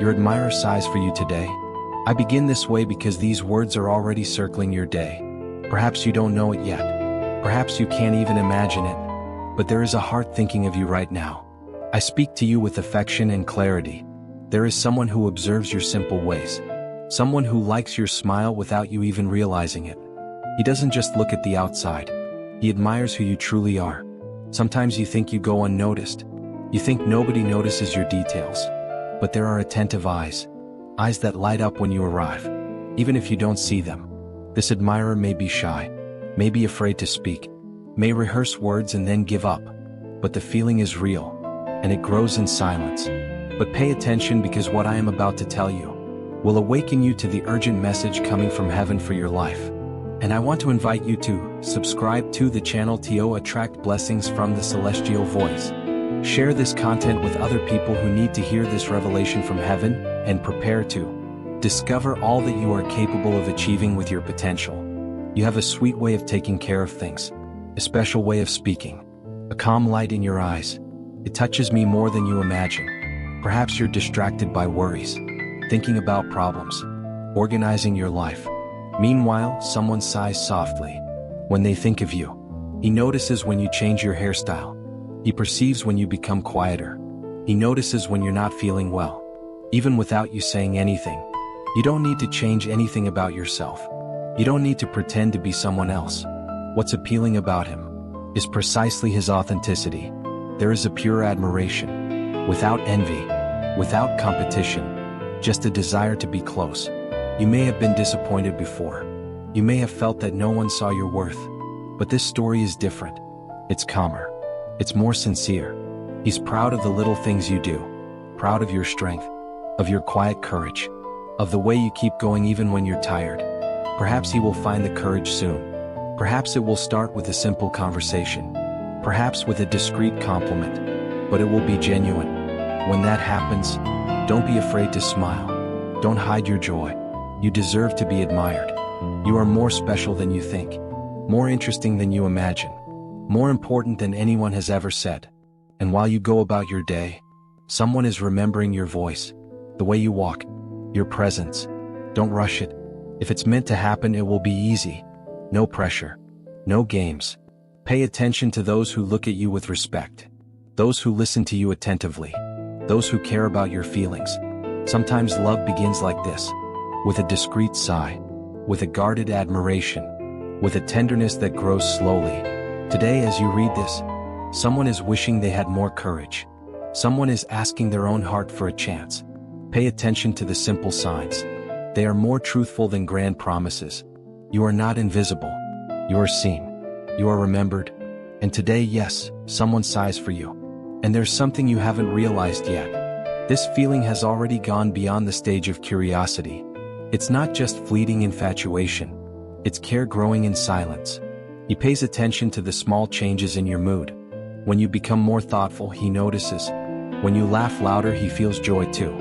Your admirer sighs for you today. I begin this way because these words are already circling your day. Perhaps you don't know it yet. Perhaps you can't even imagine it. But there is a heart thinking of you right now. I speak to you with affection and clarity. There is someone who observes your simple ways. Someone who likes your smile without you even realizing it. He doesn't just look at the outside. He admires who you truly are. Sometimes you think you go unnoticed. You think nobody notices your details. But there are attentive eyes. Eyes that light up when you arrive, even if you don't see them. This admirer may be shy, may be afraid to speak, may rehearse words and then give up. But the feeling is real, and it grows in silence. But pay attention, because what I am about to tell you will awaken you to the urgent message coming from heaven for your life. And I want to invite you to subscribe to the channel to attract blessings from the celestial voice. Share this content with other people who need to hear this revelation from heaven, and prepare to discover all that you are capable of achieving with your potential. You have a sweet way of taking care of things, a special way of speaking, a calm light in your eyes. It touches me more than you imagine. Perhaps you're distracted by worries, thinking about problems, organizing your life. Meanwhile, someone sighs softly when they think of you. He notices when you change your hairstyle. He perceives when you become quieter. He notices when you're not feeling well. Even without you saying anything. You don't need to change anything about yourself. You don't need to pretend to be someone else. What's appealing about him is precisely his authenticity. There is a pure admiration, without envy, without competition, just a desire to be close. You may have been disappointed before. You may have felt that no one saw your worth. But this story is different. It's calmer. It's more sincere. He's proud of the little things you do, proud of your strength, of your quiet courage, of the way you keep going even when you're tired. Perhaps he will find the courage soon. Perhaps it will start with a simple conversation. Perhaps with a discreet compliment. But it will be genuine. When that happens, don't be afraid to smile. Don't hide your joy. You deserve to be admired. You are more special than you think, more interesting than you imagine, more important than anyone has ever said. And while you go about your day, someone is remembering your voice, the way you walk, your presence. Don't rush it. If it's meant to happen, it will be easy. No pressure. No games. Pay attention to those who look at you with respect. Those who listen to you attentively. Those who care about your feelings. Sometimes love begins like this, with a discreet sigh, with a guarded admiration, with a tenderness that grows slowly. Today, as you read this, someone is wishing they had more courage. Someone is asking their own heart for a chance. Pay attention to the simple signs. They are more truthful than grand promises. You are not invisible. You are seen. You are remembered. And today, yes, someone sighs for you. And there's something you haven't realized yet. This feeling has already gone beyond the stage of curiosity. It's not just fleeting infatuation. It's care growing in silence. He pays attention to the small changes in your mood. When you become more thoughtful, he notices. When you laugh louder, he feels joy too.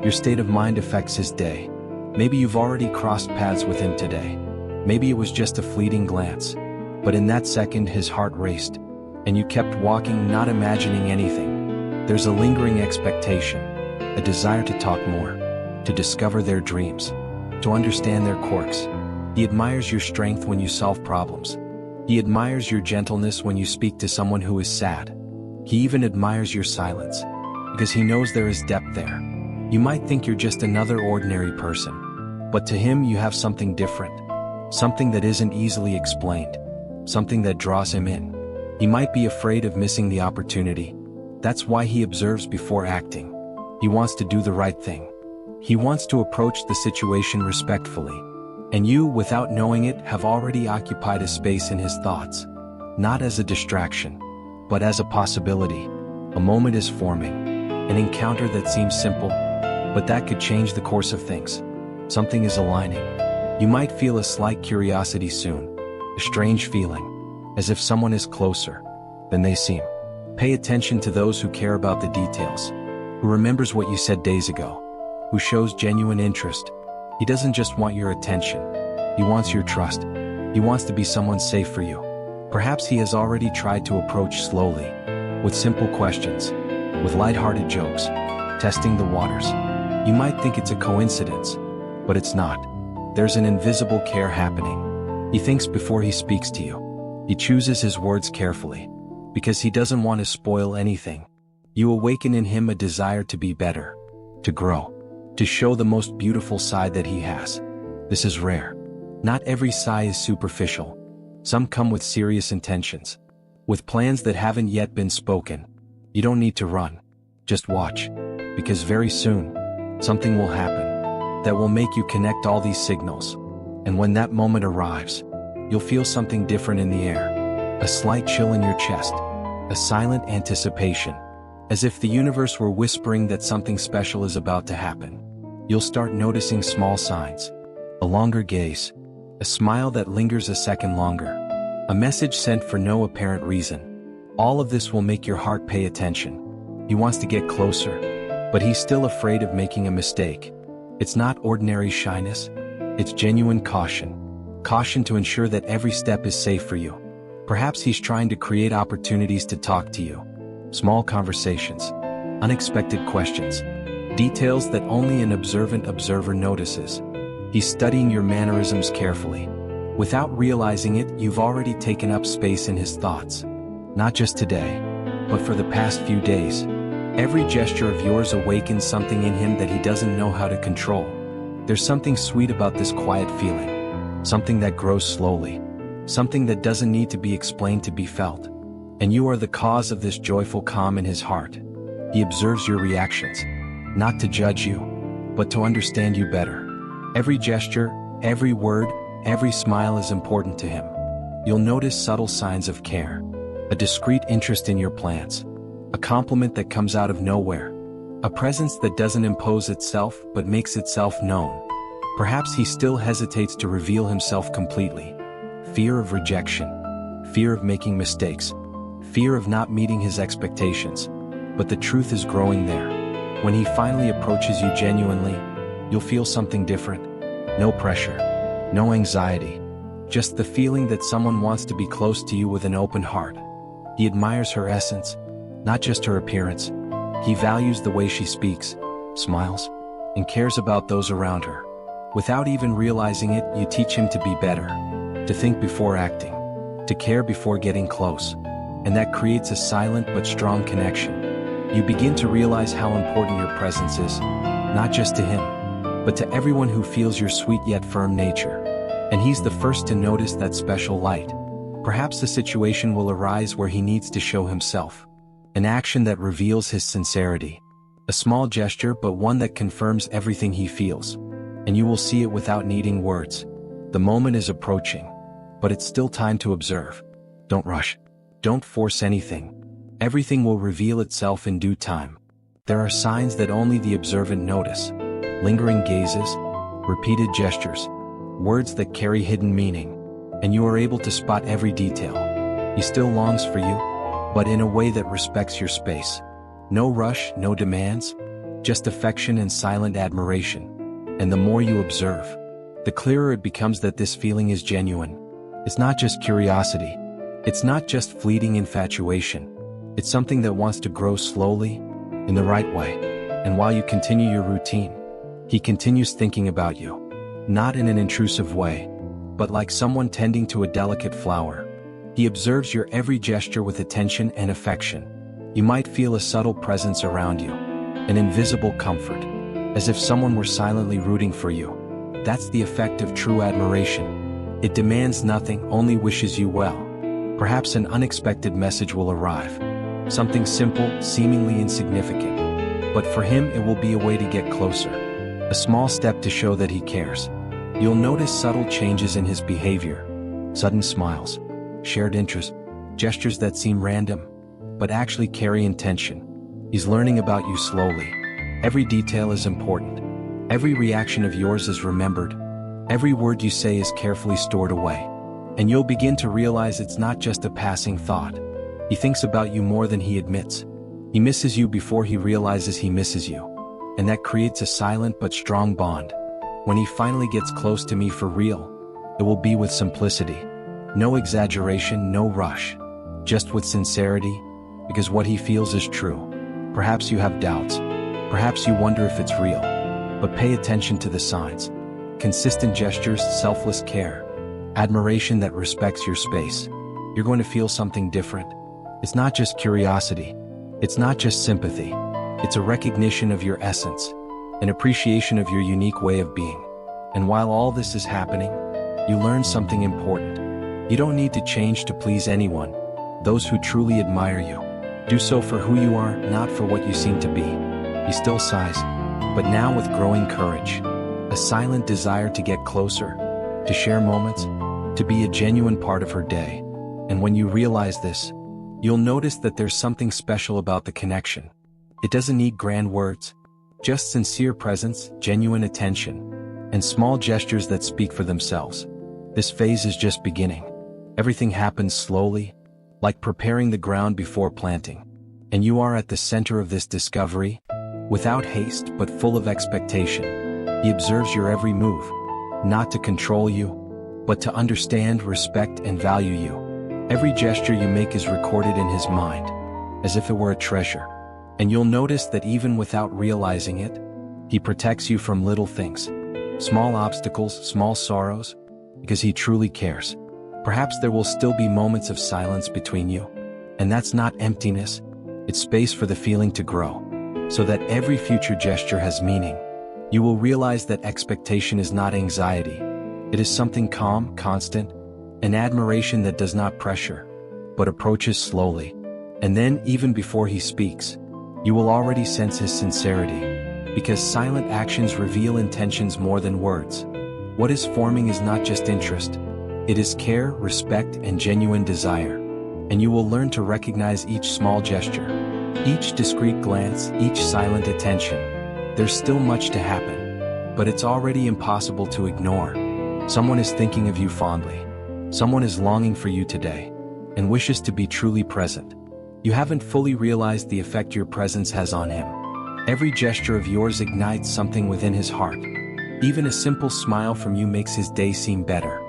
Your state of mind affects his day. Maybe you've already crossed paths with him today. Maybe it was just a fleeting glance. But in that second, his heart raced. And you kept walking, not imagining anything. There's a lingering expectation, a desire to talk more, to discover their dreams, to understand their quirks. He admires your strength when you solve problems. He admires your gentleness when you speak to someone who is sad. He even admires your silence, because he knows there is depth there. You might think you're just another ordinary person, but to him you have something different, something that isn't easily explained, something that draws him in. He might be afraid of missing the opportunity. That's why he observes before acting. He wants to do the right thing. He wants to approach the situation respectfully. And you, without knowing it, have already occupied a space in his thoughts. Not as a distraction, but as a possibility. A moment is forming. An encounter that seems simple, but that could change the course of things. Something is aligning. You might feel a slight curiosity soon. A strange feeling, as if someone is closer than they seem. Pay attention to those who care about the details, who remembers what you said days ago, who shows genuine interest. He doesn't just want your attention. He wants your trust. He wants to be someone safe for you. Perhaps he has already tried to approach slowly, with simple questions, with lighthearted jokes, testing the waters. You might think it's a coincidence, but it's not. There's an invisible care happening. He thinks before he speaks to you. He chooses his words carefully, because he doesn't want to spoil anything. You awaken in him a desire to be better, to grow, to show the most beautiful side that he has. This is rare. Not every sigh is superficial. Some come with serious intentions, with plans that haven't yet been spoken. You don't need to run. Just watch, because very soon, something will happen that will make you connect all these signals. And when that moment arrives, you'll feel something different in the air. A slight chill in your chest, a silent anticipation, as if the universe were whispering that something special is about to happen. You'll start noticing small signs. A longer gaze, a smile that lingers a second longer, a message sent for no apparent reason. All of this will make your heart pay attention. He wants to get closer, but he's still afraid of making a mistake. It's not ordinary shyness, it's genuine caution. Caution to ensure that every step is safe for you. Perhaps he's trying to create opportunities to talk to you. Small conversations, unexpected questions, details that only an observant observer notices. He's studying your mannerisms carefully. Without realizing it, you've already taken up space in his thoughts. Not just today, but for the past few days. Every gesture of yours awakens something in him that he doesn't know how to control. There's something sweet about this quiet feeling. Something that grows slowly. Something that doesn't need to be explained to be felt. And you are the cause of this joyful calm in his heart. He observes your reactions, not to judge you, but to understand you better. Every gesture, every word, every smile is important to him. You'll notice subtle signs of care, a discreet interest in your plans, a compliment that comes out of nowhere, a presence that doesn't impose itself but makes itself known. Perhaps he still hesitates to reveal himself completely. Fear of rejection, fear of making mistakes, fear of not meeting his expectations. But the truth is growing there. When he finally approaches you genuinely, you'll feel something different. No pressure, no anxiety, just the feeling that someone wants to be close to you with an open heart. He admires her essence, not just her appearance. He values the way she speaks, smiles, and cares about those around her. Without even realizing it, you teach him to be better, to think before acting, to care before getting close. And that creates a silent but strong connection. You begin to realize how important your presence is, not just to him, but to everyone who feels your sweet yet firm nature. And he's the first to notice that special light. Perhaps the situation will arise where he needs to show himself. An action that reveals his sincerity. A small gesture, but one that confirms everything he feels. And you will see it without needing words. The moment is approaching, but it's still time to observe. Don't rush. Don't force anything. Everything will reveal itself in due time. There are signs that only the observant notice. Lingering gazes, repeated gestures, words that carry hidden meaning, and you are able to spot every detail. He still longs for you, but in a way that respects your space. No rush, no demands, just affection and silent admiration. And the more you observe, the clearer it becomes that this feeling is genuine. It's not just curiosity. It's not just fleeting infatuation. It's something that wants to grow slowly, in the right way. And while you continue your routine, he continues thinking about you. Not in an intrusive way, but like someone tending to a delicate flower. He observes your every gesture with attention and affection. You might feel a subtle presence around you, an invisible comfort, as if someone were silently rooting for you. That's the effect of true admiration. It demands nothing, only wishes you well. Perhaps an unexpected message will arrive. Something simple, seemingly insignificant. But for him it will be a way to get closer. A small step to show that he cares. You'll notice subtle changes in his behavior. Sudden smiles, shared interest, gestures that seem random, but actually carry intention. He's learning about you slowly. Every detail is important. Every reaction of yours is remembered. Every word you say is carefully stored away. And you'll begin to realize it's not just a passing thought. He thinks about you more than he admits. He misses you before he realizes he misses you. And that creates a silent but strong bond. When he finally gets close to me for real, it will be with simplicity. No exaggeration, no rush. Just with sincerity, because what he feels is true. Perhaps you have doubts. Perhaps you wonder if it's real. But pay attention to the signs. Consistent gestures, selfless care, admiration that respects your space. You're going to feel something different. It's not just curiosity. It's not just sympathy. It's a recognition of your essence, an appreciation of your unique way of being. And while all this is happening, you learn something important. You don't need to change to please anyone. Those who truly admire you do so for who you are, not for what you seem to be. He still sighs, but now with growing courage, a silent desire to get closer, to share moments, to be a genuine part of her day. And when you realize this, you'll notice that there's something special about the connection. It doesn't need grand words, just sincere presence, genuine attention, and small gestures that speak for themselves. This phase is just beginning. Everything happens slowly, like preparing the ground before planting. And you are at the center of this discovery, without haste but full of expectation. He observes your every move, not to control you, but to understand, respect, and value you. Every gesture you make is recorded in his mind, as if it were a treasure. And you'll notice that even without realizing it, he protects you from little things, small obstacles, small sorrows, because he truly cares. Perhaps there will still be moments of silence between you, and that's not emptiness, it's space for the feeling to grow, so that every future gesture has meaning. You will realize that expectation is not anxiety. It is something calm, constant, an admiration that does not pressure, but approaches slowly. And then, even before he speaks, you will already sense his sincerity, because silent actions reveal intentions more than words. What is forming is not just interest. It is care, respect, and genuine desire. And you will learn to recognize each small gesture, each discreet glance, each silent attention. There's still much to happen, but it's already impossible to ignore. Someone is thinking of you fondly. Someone is longing for you today, and wishes to be truly present. You haven't fully realized the effect your presence has on him. Every gesture of yours ignites something within his heart. Even a simple smile from you makes his day seem better.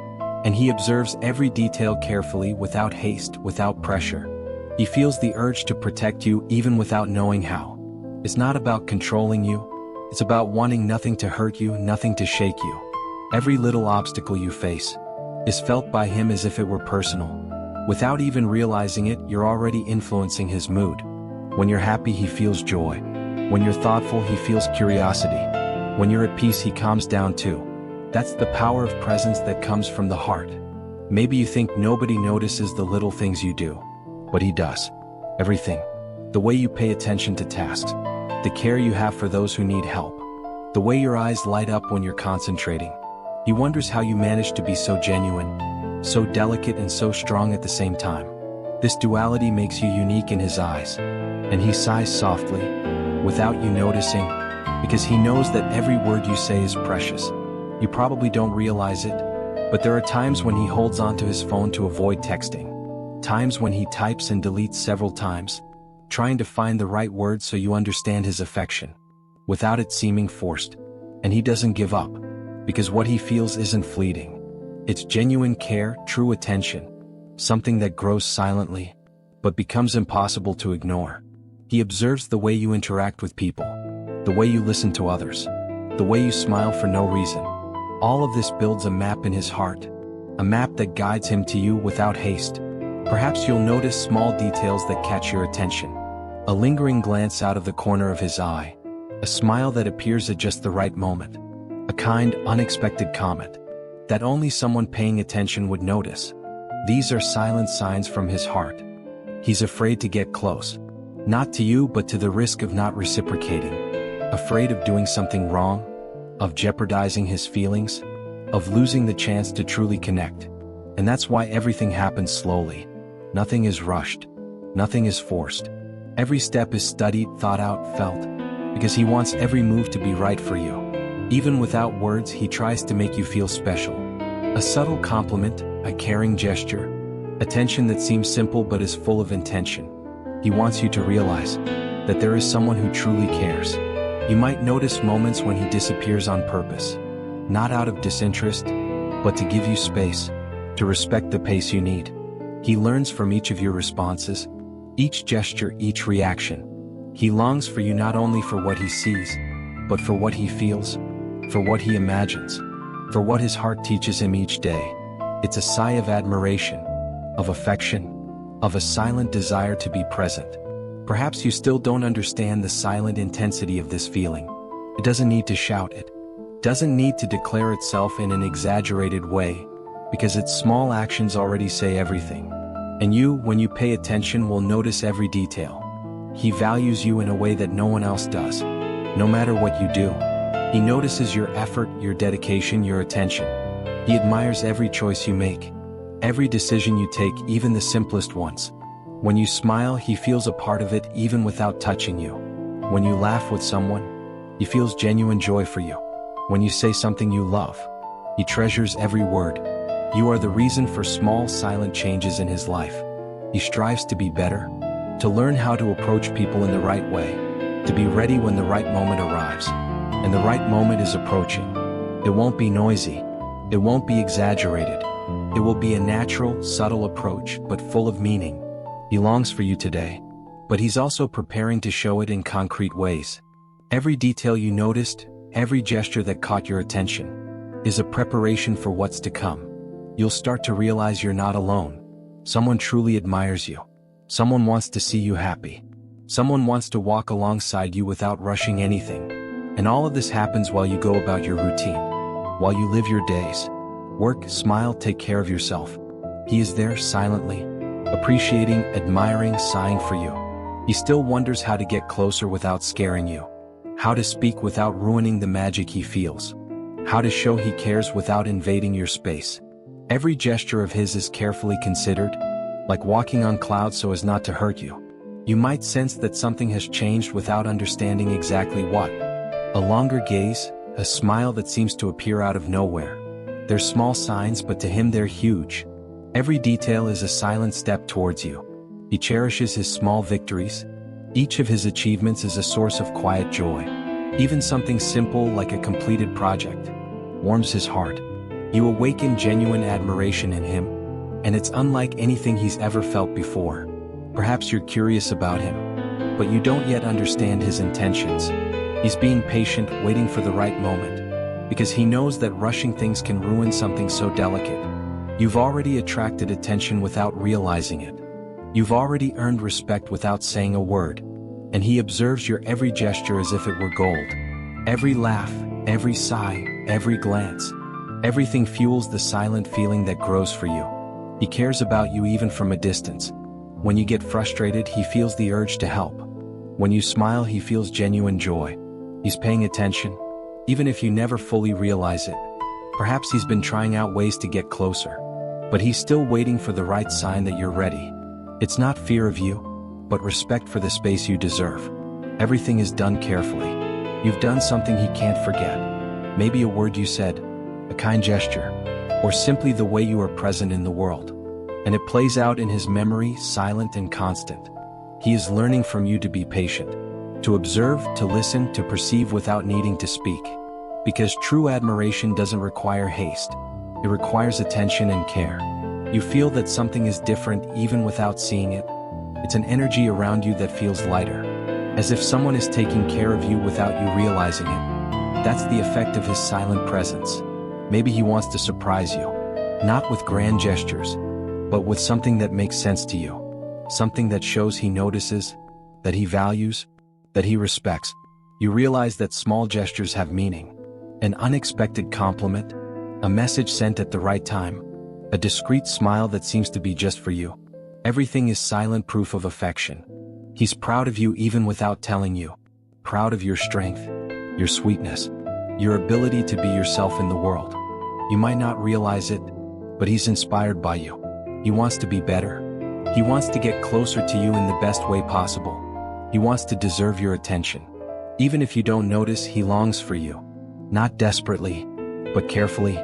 And he observes every detail carefully, without haste, without pressure. He feels the urge to protect you even without knowing how. It's not about controlling you. It's about wanting nothing to hurt you, nothing to shake you. Every little obstacle you face is felt by him as if it were personal. Without even realizing it, you're already influencing his mood. When you're happy, he feels joy. When you're thoughtful, he feels curiosity. When you're at peace, he calms down too. That's the power of presence that comes from the heart. Maybe you think nobody notices the little things you do, but he does. Everything. The way you pay attention to tasks, the care you have for those who need help, the way your eyes light up when you're concentrating. He wonders how you manage to be so genuine, so delicate and so strong at the same time. This duality makes you unique in his eyes, and he sighs softly, without you noticing, because he knows that every word you say is precious. You probably don't realize it, but there are times when he holds onto his phone to avoid texting. Times when he types and deletes several times, trying to find the right words so you understand his affection, without it seeming forced. And he doesn't give up, because what he feels isn't fleeting. It's genuine care, true attention, something that grows silently, but becomes impossible to ignore. He observes the way you interact with people, the way you listen to others, the way you smile for no reason. All of this builds a map in his heart, a map that guides him to you without haste. Perhaps you'll notice small details that catch your attention. A lingering glance out of the corner of his eye, a smile that appears at just the right moment, a kind, unexpected comment that only someone paying attention would notice. These are silent signs from his heart. He's afraid to get close, not to you but to the risk of not reciprocating, afraid of doing something wrong, of jeopardizing his feelings, of losing the chance to truly connect. And that's why everything happens slowly. Nothing is rushed. Nothing is forced. Every step is studied, thought out, felt, because he wants every move to be right for you. Even without words, he tries to make you feel special. A subtle compliment, a caring gesture, attention that seems simple but is full of intention. He wants you to realize that there is someone who truly cares. You might notice moments when he disappears on purpose, not out of disinterest, but to give you space, to respect the pace you need. He learns from each of your responses, each gesture, each reaction. He longs for you not only for what he sees, but for what he feels, for what he imagines, for what his heart teaches him each day. It's a sigh of admiration, of affection, of a silent desire to be present. Perhaps you still don't understand the silent intensity of this feeling. It doesn't need to shout it. Doesn't need to declare itself in an exaggerated way, because its small actions already say everything. And you, when you pay attention, will notice every detail. He values you in a way that no one else does. No matter what you do, he notices your effort, your dedication, your attention. He admires every choice you make, every decision you take, even the simplest ones. When you smile, he feels a part of it even without touching you. When you laugh with someone, he feels genuine joy for you. When you say something you love, he treasures every word. You are the reason for small silent changes in his life. He strives to be better, to learn how to approach people in the right way, to be ready when the right moment arrives. And the right moment is approaching. It won't be noisy. It won't be exaggerated. It will be a natural, subtle approach, but full of meaning. He longs for you today, but he's also preparing to show it in concrete ways. Every detail you noticed, every gesture that caught your attention, is a preparation for what's to come. You'll start to realize you're not alone. Someone truly admires you. Someone wants to see you happy. Someone wants to walk alongside you without rushing anything. And all of this happens while you go about your routine, while you live your days. Work, smile, take care of yourself. He is there silently, appreciating, admiring, sighing for you. He still wonders how to get closer without scaring you, how to speak without ruining the magic he feels, how to show he cares without invading your space. Every gesture of his is carefully considered, like walking on clouds so as not to hurt you. You might sense that something has changed without understanding exactly what. A longer gaze, a smile that seems to appear out of nowhere. They're small signs, but to him they're huge. Every detail is a silent step towards you. He cherishes his small victories. Each of his achievements is a source of quiet joy. Even something simple like a completed project warms his heart. You awaken genuine admiration in him, and it's unlike anything he's ever felt before. Perhaps you're curious about him, but you don't yet understand his intentions. He's being patient, waiting for the right moment, because he knows that rushing things can ruin something so delicate. You've already attracted attention without realizing it. You've already earned respect without saying a word, and he observes your every gesture as if it were gold. Every laugh, every sigh, every glance, everything fuels the silent feeling that grows for you. He cares about you even from a distance. When you get frustrated, he feels the urge to help. When you smile, he feels genuine joy. He's paying attention, even if you never fully realize it. Perhaps he's been trying out ways to get closer, but he's still waiting for the right sign that you're ready. It's not fear of you, but respect for the space you deserve. Everything is done carefully. You've done something he can't forget. Maybe a word you said, a kind gesture, or simply the way you are present in the world. And it plays out in his memory, silent and constant. He is learning from you to be patient, to observe, to listen, to perceive without needing to speak. Because true admiration doesn't require haste. It requires attention and care. You feel that something is different even without seeing it. It's an energy around you that feels lighter, as if someone is taking care of you without you realizing it. That's the effect of his silent presence. Maybe he wants to surprise you, not with grand gestures, but with something that makes sense to you. Something that shows he notices, that he values, that he respects. You realize that small gestures have meaning. An unexpected compliment, a message sent at the right time, a discreet smile that seems to be just for you. Everything is silent proof of affection. He's proud of you even without telling you. Proud of your strength, your sweetness, your ability to be yourself in the world. You might not realize it, but he's inspired by you. He wants to be better. He wants to get closer to you in the best way possible. He wants to deserve your attention. Even if you don't notice, he longs for you. Not desperately, but carefully,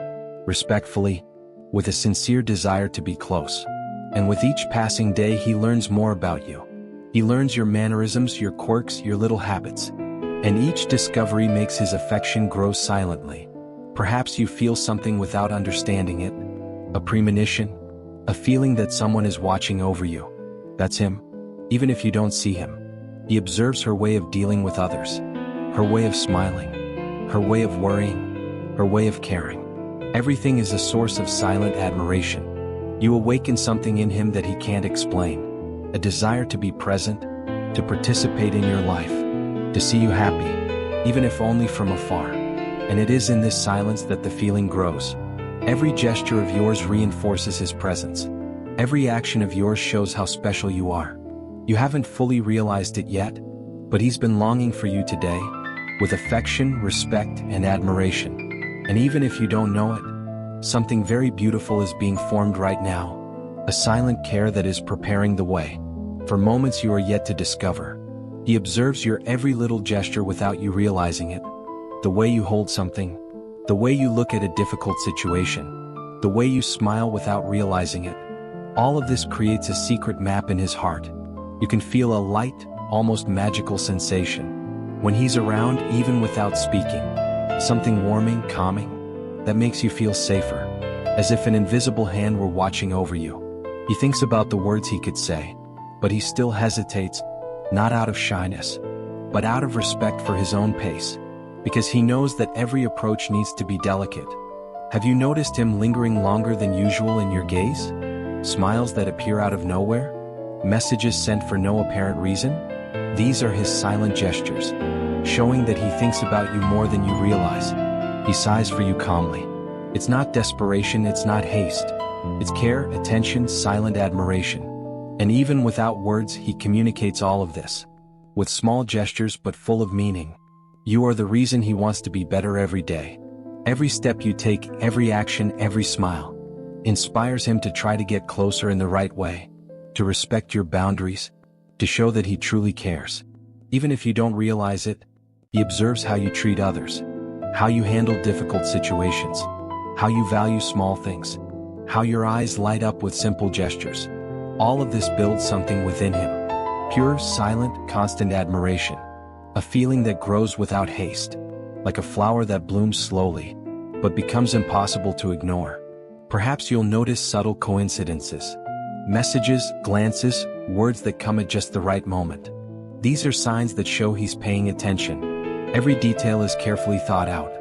respectfully, with a sincere desire to be close. And with each passing day, he learns more about you. He learns your mannerisms, your quirks, your little habits. And each discovery makes his affection grow silently. Perhaps you feel something without understanding it. A premonition, a feeling that someone is watching over you. That's him. Even if you don't see him, he observes her way of dealing with others. her way of smiling, her way of worrying, her way of caring. Everything is a source of silent admiration. You awaken something in him that he can't explain, a desire to be present, to participate in your life, to see you happy, even if only from afar. And it is in this silence that the feeling grows. Every gesture of yours reinforces his presence. Every action of yours shows how special you are. You haven't fully realized it yet, but he's been longing for you today, with affection, respect, and admiration. And even if you don't know it, something very beautiful is being formed right now, a silent care that is preparing the way for moments you are yet to discover. He observes your every little gesture without you realizing it. The way you hold something, the way you look at a difficult situation, the way you smile without realizing it. All of this creates a secret map in his heart. You can feel a light, almost magical sensation when he's around, even without speaking. Something warming, calming, that makes you feel safer, as if an invisible hand were watching over you. He thinks about the words he could say, but he still hesitates, not out of shyness, but out of respect for his own pace, because he knows that every approach needs to be delicate. Have you noticed him lingering longer than usual in your gaze? Smiles that appear out of nowhere? Messages sent for no apparent reason? These are his silent gestures, showing that he thinks about you more than you realize. He sighs for you calmly. It's not desperation, it's not haste. It's care, attention, silent admiration. And even without words, he communicates all of this, with small gestures but full of meaning. You are the reason he wants to be better every day. Every step you take, every action, every smile, inspires him to try to get closer in the right way, to respect your boundaries, to show that he truly cares. Even if you don't realize it, he observes how you treat others, how you handle difficult situations, how you value small things, how your eyes light up with simple gestures. All of this builds something within him. Pure, silent, constant admiration. A feeling that grows without haste, like a flower that blooms slowly, but becomes impossible to ignore. Perhaps you'll notice subtle coincidences. Messages, glances, words that come at just the right moment. These are signs that show he's paying attention. Every detail is carefully thought out.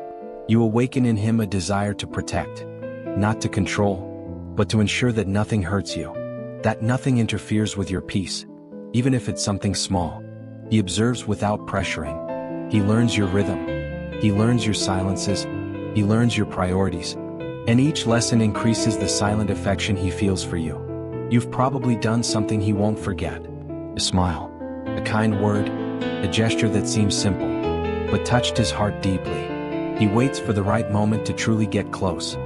You awaken in him a desire to protect, not to control, but to ensure that nothing hurts you, that nothing interferes with your peace, even if it's something small. He observes without pressuring. He learns your rhythm. He learns your silences. He learns your priorities. And each lesson increases the silent affection he feels for you. You've probably done something he won't forget. A smile, a kind word, a gesture that seems simple, but touched his heart deeply. He waits for the right moment to truly get close.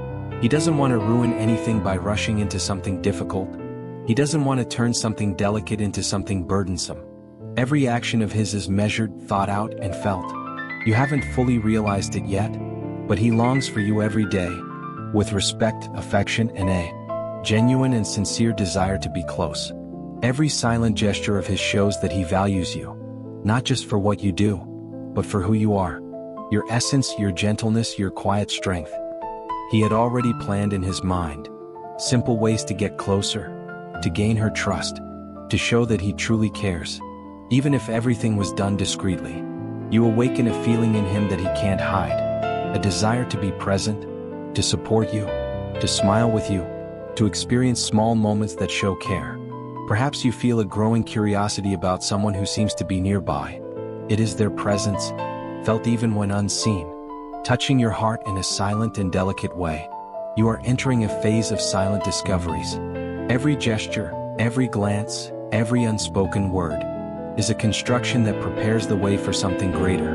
He doesn't want to ruin anything by rushing into something difficult. He doesn't want to turn something delicate into something burdensome. Every action of his is measured, thought out, and felt. You haven't fully realized it yet, but he longs for you every day, with respect, affection, and a genuine and sincere desire to be close. Every silent gesture of his shows that he values you, not just for what you do, but for who you are. Your essence, your gentleness, your quiet strength. He had already planned in his mind simple ways to get closer, to gain her trust, to show that he truly cares. Even if everything was done discreetly, you awaken a feeling in him that he can't hide, a desire to be present, to support you, to smile with you, to experience small moments that show care. Perhaps you feel a growing curiosity about someone who seems to be nearby. It is their presence, felt even when unseen, touching your heart in a silent and delicate way. You are entering a phase of silent discoveries. Every gesture, every glance, every unspoken word is a construction that prepares the way for something greater,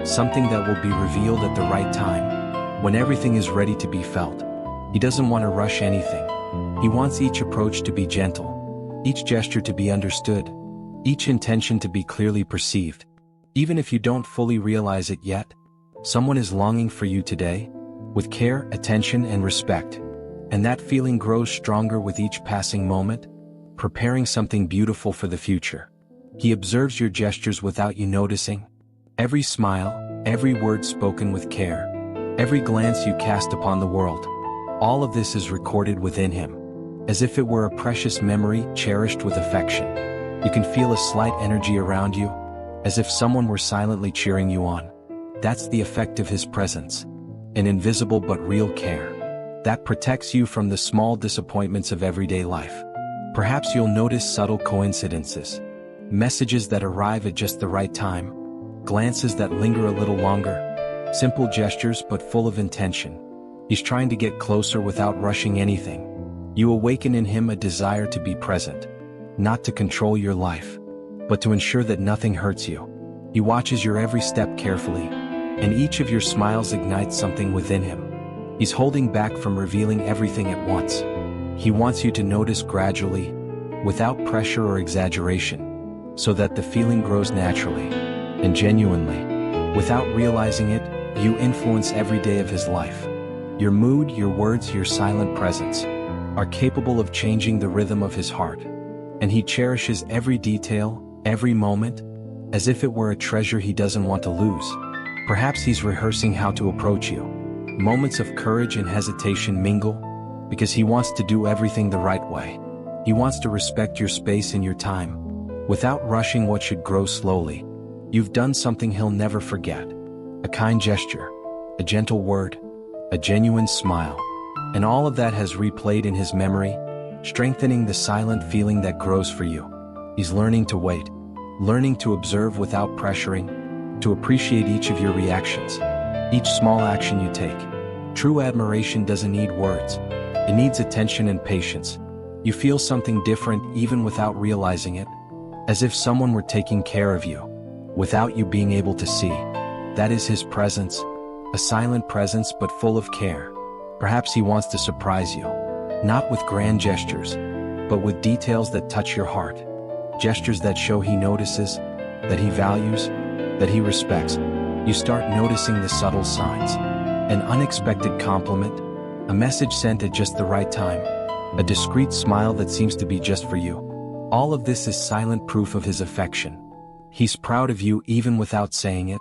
something that will be revealed at the right time, when everything is ready to be felt. He doesn't want to rush anything. He wants each approach to be gentle, each gesture to be understood, each intention to be clearly perceived. Even if you don't fully realize it yet, someone is longing for you today, with care, attention, and respect. And that feeling grows stronger with each passing moment, preparing something beautiful for the future. He observes your gestures without you noticing. Every smile, every word spoken with care, every glance you cast upon the world. All of this is recorded within him, as if it were a precious memory cherished with affection. You can feel a slight energy around you, as if someone were silently cheering you on. That's the effect of his presence. An invisible but real care that protects you from the small disappointments of everyday life. Perhaps you'll notice subtle coincidences, messages that arrive at just the right time, glances that linger a little longer, simple gestures but full of intention. He's trying to get closer without rushing anything. You awaken in him a desire to be present, not to control your life, but to ensure that nothing hurts you. He watches your every step carefully, and each of your smiles ignites something within him. He's holding back from revealing everything at once. He wants you to notice gradually, without pressure or exaggeration, so that the feeling grows naturally and genuinely. Without realizing it, you influence every day of his life. Your mood, your words, your silent presence are capable of changing the rhythm of his heart. And he cherishes every detail, every moment, as if it were a treasure he doesn't want to lose. Perhaps he's rehearsing how to approach you. Moments of courage and hesitation mingle, because he wants to do everything the right way. He wants to respect your space and your time, without rushing what should grow slowly. You've done something he'll never forget. A kind gesture, a gentle word, a genuine smile. And all of that has replayed in his memory, strengthening the silent feeling that grows for you. He's learning to wait, learning to observe without pressuring, to appreciate each of your reactions, each small action you take. True admiration doesn't need words. It needs attention and patience. You feel something different even without realizing it, as if someone were taking care of you, without you being able to see. That is his presence, a silent presence but full of care. Perhaps he wants to surprise you, not with grand gestures, but with details that touch your heart. Gestures that show he notices, that he values, that he respects. You start noticing the subtle signs. An unexpected compliment, a message sent at just the right time, a discreet smile that seems to be just for you. All of this is silent proof of his affection. He's proud of you even without saying it,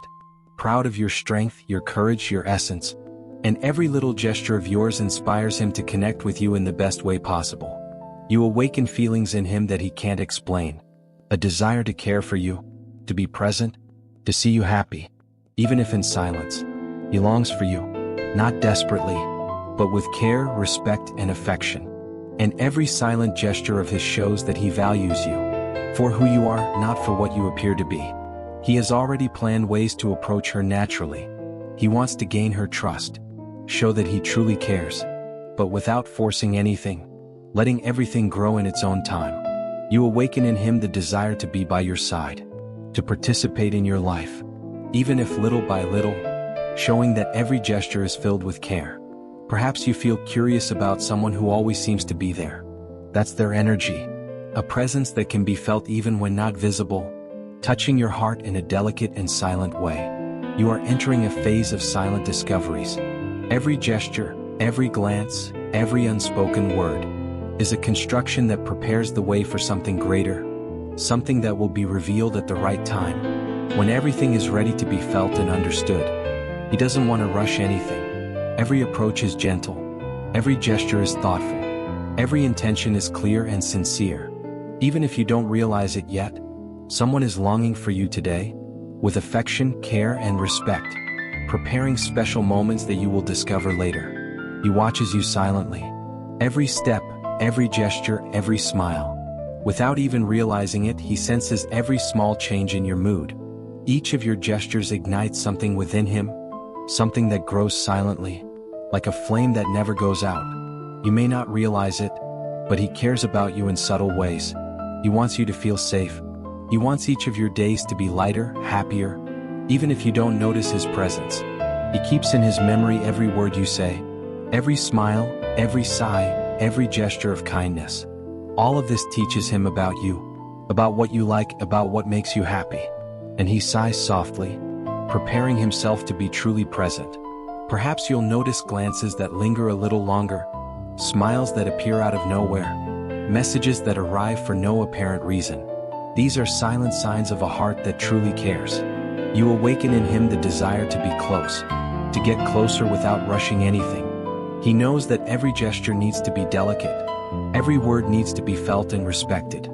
proud of your strength, your courage, your essence, and every little gesture of yours inspires him to connect with you in the best way possible. You awaken feelings in him that he can't explain, a desire to care for you, to be present, to see you happy, even if in silence. He longs for you, not desperately, but with care, respect, and affection. And every silent gesture of his shows that he values you for who you are, not for what you appear to be. He has already planned ways to approach her naturally. He wants to gain her trust, show that he truly cares, but without forcing anything, letting everything grow in its own time. You awaken in him the desire to be by your side, to participate in your life, even if little by little, showing that every gesture is filled with care. Perhaps you feel curious about someone who always seems to be there. That's their energy, a presence that can be felt even when not visible, touching your heart in a delicate and silent way. You are entering a phase of silent discoveries. Every gesture, every glance, every unspoken word is a construction that prepares the way for something greater, something that will be revealed at the right time, when everything is ready to be felt and understood. He doesn't want to rush anything. Every approach is gentle, every gesture is thoughtful, every intention is clear and sincere. Even if you don't realize it yet, someone is longing for you today, with affection, care, and respect, preparing special moments that you will discover later. He watches you silently, every step, every gesture, every smile. Without even realizing it, he senses every small change in your mood. Each of your gestures ignites something within him, something that grows silently, like a flame that never goes out. You may not realize it, but he cares about you in subtle ways. He wants you to feel safe. He wants each of your days to be lighter, happier, even if you don't notice his presence. He keeps in his memory every word you say, every smile, every sigh, every gesture of kindness. All of this teaches him about you, about what you like, about what makes you happy. And he sighs softly, preparing himself to be truly present. Perhaps you'll notice glances that linger a little longer, smiles that appear out of nowhere, messages that arrive for no apparent reason. These are silent signs of a heart that truly cares. You awaken in him the desire to be close, to get closer without rushing anything. He knows that every gesture needs to be delicate, every word needs to be felt and respected.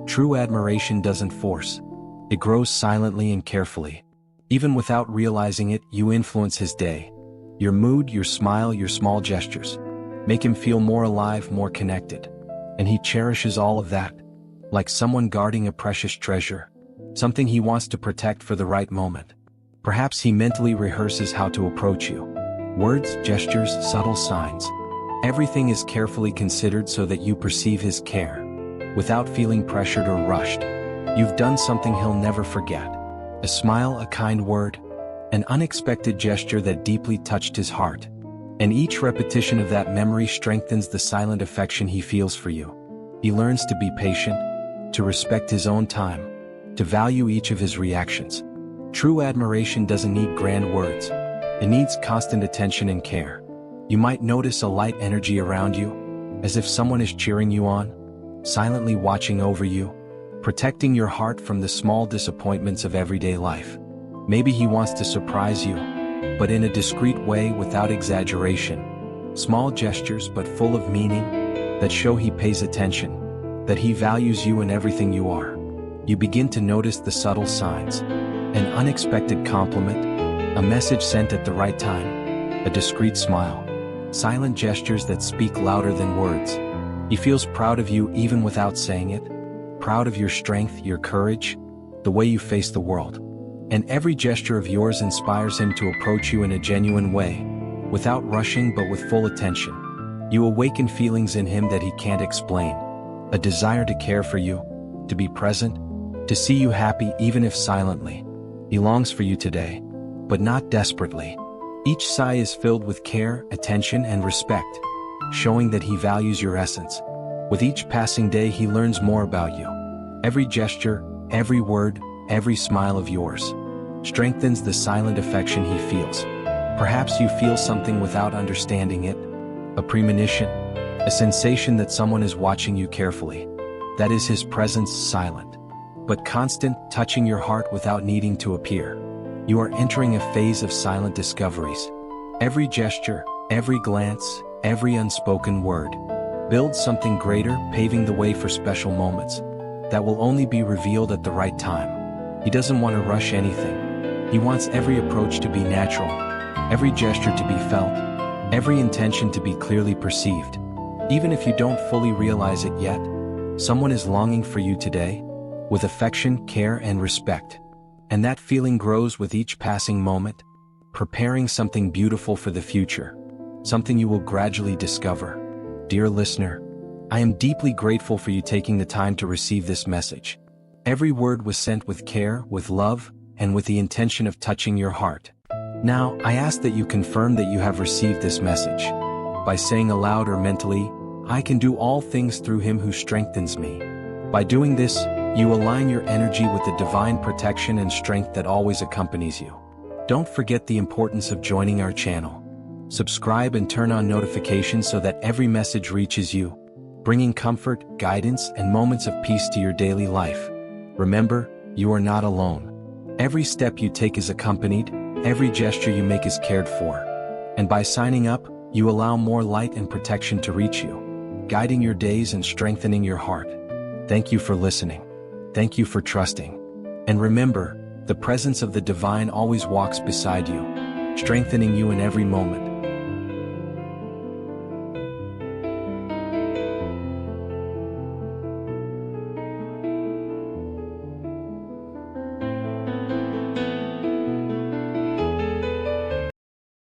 True admiration doesn't force, It grows silently and carefully. Even without realizing it, you influence his day. Your mood, your smile, your small gestures make him feel more alive, more connected. And he cherishes all of that, like someone guarding a precious treasure, something he wants to protect for the right moment. Perhaps he mentally rehearses how to approach you. Words, gestures, subtle signs. Everything is carefully considered so that you perceive his care, without feeling pressured or rushed. You've done something he'll never forget. A smile, a kind word, an unexpected gesture that deeply touched his heart. And each repetition of that memory strengthens the silent affection he feels for you. He learns to be patient, to respect his own time, to value each of his reactions. True admiration doesn't need grand words. It needs constant attention and care. You might notice a light energy around you, as if someone is cheering you on, silently watching over you, protecting your heart from the small disappointments of everyday life. Maybe he wants to surprise you, but in a discreet way without exaggeration. Small gestures but full of meaning, that show he pays attention, that he values you and everything you are. You begin to notice the subtle signs. An unexpected compliment, a message sent at the right time, a discreet smile, silent gestures that speak louder than words. He feels proud of you even without saying it. Proud of your strength, your courage, the way you face the world. And every gesture of yours inspires him to approach you in a genuine way, without rushing but with full attention. You awaken feelings in him that he can't explain. A desire to care for you, to be present, to see you happy even if silently. He longs for you today, but not desperately. Each sigh is filled with care, attention, and respect, showing that he values your essence. With each passing day he learns more about you. Every gesture, every word, every smile of yours strengthens the silent affection he feels. Perhaps you feel something without understanding it, a premonition, a sensation that someone is watching you carefully. That is his presence, silent, but constant, touching your heart without needing to appear. You are entering a phase of silent discoveries. Every gesture, every glance, every unspoken word builds something greater, paving the way for special moments that will only be revealed at the right time. He doesn't want to rush anything. He wants every approach to be natural, every gesture to be felt, every intention to be clearly perceived. Even if you don't fully realize it yet, someone is longing for you today, with affection, care, and respect. And that feeling grows with each passing moment, preparing something beautiful for the future, something you will gradually discover. Dear listener, I am deeply grateful for you taking the time to receive this message. Every word was sent with care, with love, and with the intention of touching your heart. Now, I ask that you confirm that you have received this message by saying aloud or mentally, "I can do all things through him who strengthens me." By doing this, you align your energy with the divine protection and strength that always accompanies you. Don't forget the importance of joining our channel. Subscribe and turn on notifications so that every message reaches you, bringing comfort, guidance, and moments of peace to your daily life. Remember, you are not alone. Every step you take is accompanied, every gesture you make is cared for. And by signing up, you allow more light and protection to reach you, guiding your days and strengthening your heart. Thank you for listening. Thank you for trusting. And remember, the presence of the divine always walks beside you, strengthening you in every moment.